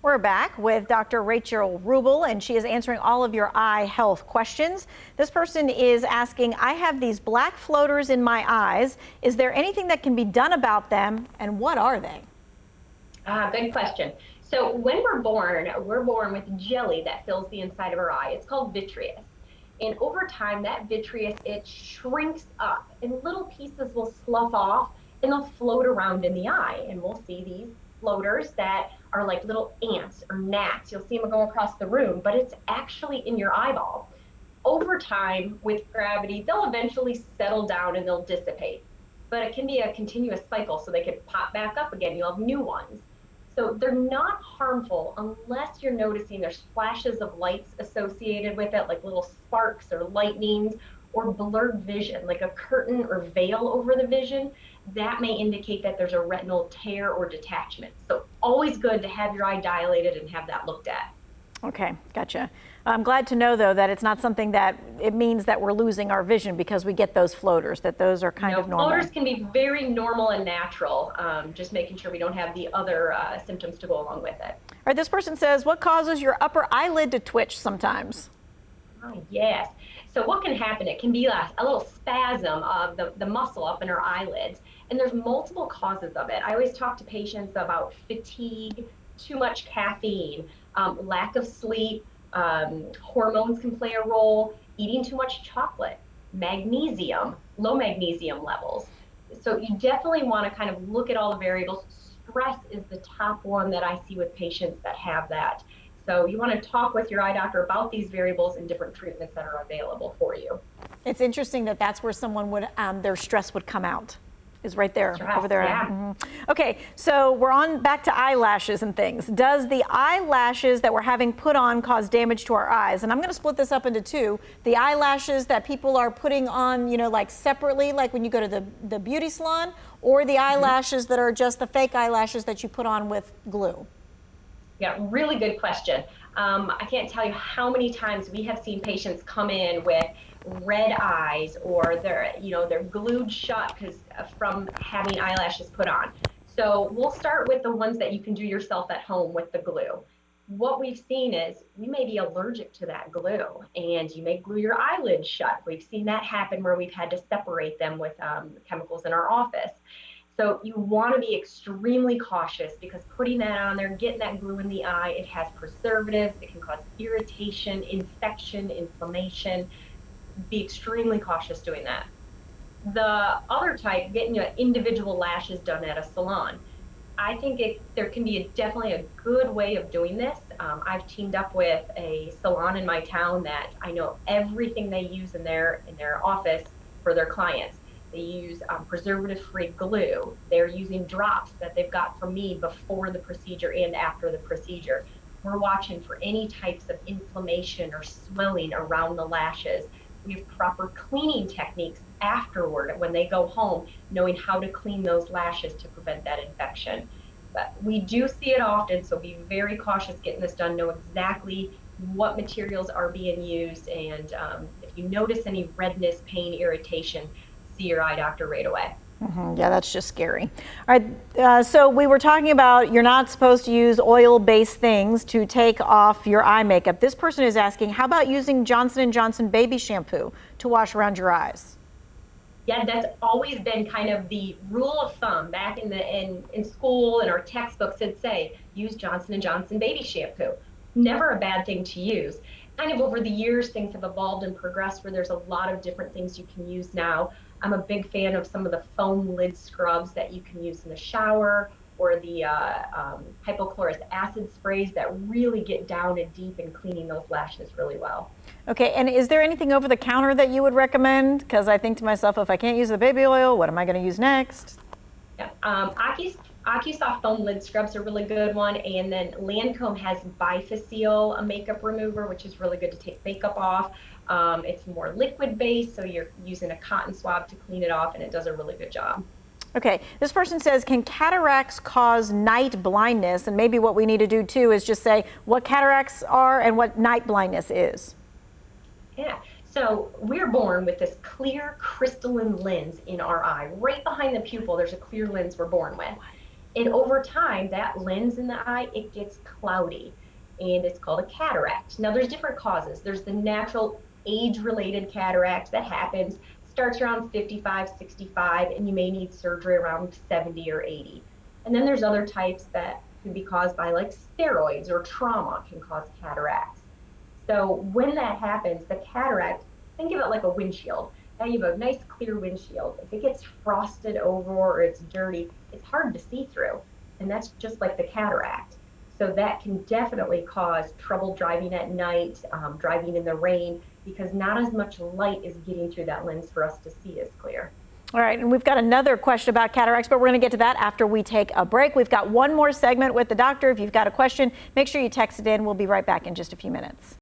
We're back with Dr. Rachel Rubel, and she is answering all of your eye health questions. This person is asking, I have these black floaters in my eyes. Is there anything that can be done about them, and what are they? Good question. So when we're born with jelly that fills the inside of our eye. It's called vitreous. And over time, that vitreous, it shrinks up, and little pieces will slough off, and they'll float around in the eye. And we'll see these floaters that are like little ants or gnats. You'll see them go across the room, but it's actually in your eyeball. Over time, with gravity, they'll eventually settle down and they'll dissipate. But it can be a continuous cycle, so they could pop back up again. You'll have new ones. So they're not harmful unless you're noticing there's flashes of lights associated with it, like little sparks or lightnings, or blurred vision, like a curtain or veil over the vision. That may indicate that there's a retinal tear or detachment. So always good to have your eye dilated and have that looked at. Okay, gotcha. I'm glad to know, though, that it's not something that it means that we're losing our vision because we get those floaters, that those are kind of normal. Floaters can be very normal and natural, just making sure we don't have the other symptoms to go along with it. All right, this person says, what causes your upper eyelid to twitch sometimes? Oh, yes. So what can happen? It can be a little spasm of the muscle up in our eyelids, and there's multiple causes of it. I always talk to patients about fatigue, too much caffeine, lack of sleep, hormones can play a role, eating too much chocolate, magnesium, low magnesium levels. So you definitely want to kind of look at all the variables. Stress is the top one that I see with patients that have that. So you want to talk with your eye doctor about these variables and different treatments that are available for you. It's interesting that that's where someone would, their stress would come out, is right there, Stress, over there. Yeah. Mm-hmm. Okay, so we're on back to eyelashes and things. Does the eyelashes that we're having put on cause damage to our eyes? And I'm going to split this up into two. The eyelashes that people are putting on, you know, like separately, like when you go to the beauty salon, or the eyelashes that are just the fake eyelashes that you put on with glue? Yeah, really good question. I can't tell you how many times we have seen patients come in with red eyes, or they're glued shut because from having eyelashes put on. So we'll start with the ones that you can do yourself at home with the glue. What we've seen is you may be allergic to that glue, and you may glue your eyelids shut. We've seen that happen where we've had to separate them with chemicals in our office. So you want to be extremely cautious, because putting that on there, getting that glue in the eye, it has preservatives. It can cause irritation, infection, inflammation. Be extremely cautious doing that. The other type, getting your individual lashes done at a salon. I think there can be definitely a good way of doing this. I've teamed up with a salon in my town that I know everything they use in their office for their clients. They use preservative-free glue. They're using drops that they've got from me before the procedure and after the procedure. We're watching for any types of inflammation or swelling around the lashes. We have proper cleaning techniques afterward when they go home, knowing how to clean those lashes to prevent that infection. But we do see it often, so be very cautious getting this done. Know exactly what materials are being used, and if you notice any redness, pain, irritation, see your eye doctor right away. Mm-hmm. Yeah, that's just scary. All right, so we were talking about you're not supposed to use oil-based things to take off your eye makeup. This person is asking, how about using Johnson & Johnson baby shampoo to wash around your eyes? Yeah, that's always been kind of the rule of thumb. Back in school, and our textbooks would say, use Johnson & Johnson baby shampoo. Never a bad thing to use. Kind of over the years, things have evolved and progressed where there's a lot of different things you can use now. I'm a big fan of some of the foam lid scrubs that you can use in the shower, or the hypochlorous acid sprays that really get down and deep in cleaning those lashes really well. Okay, and is there anything over the counter that you would recommend? Because I think to myself, if I can't use the baby oil, what am I going to use next? Yeah, AccuSoft foam lid scrubs are a really good one, and then Lancome has Bifacil, a makeup remover, which is really good to take makeup off. It's more liquid based, so you're using a cotton swab to clean it off, and it does a really good job. Okay, this person says, can cataracts cause night blindness? And maybe what we need to do too is just say what cataracts are and what night blindness is. Yeah, so we're born with this clear crystalline lens in our eye. Right behind the pupil, there's a clear lens we're born with. And over time, that lens in the eye, it gets cloudy, and it's called a cataract. Now, there's different causes. There's the natural age-related cataract that happens, starts around 55, 65, and you may need surgery around 70 or 80. And then there's other types that can be caused by like steroids or trauma can cause cataracts. So when that happens, the cataract, think of it like a windshield. Now you have a nice clear windshield. If it gets frosted over or it's dirty, it's hard to see through. And that's just like the cataract. So that can definitely cause trouble driving at night, driving in the rain, because not as much light is getting through that lens for us to see as clear. All right, and we've got another question about cataracts, but we're going to get to that after we take a break. We've got one more segment with the doctor. If you've got a question, make sure you text it in. We'll be right back in just a few minutes.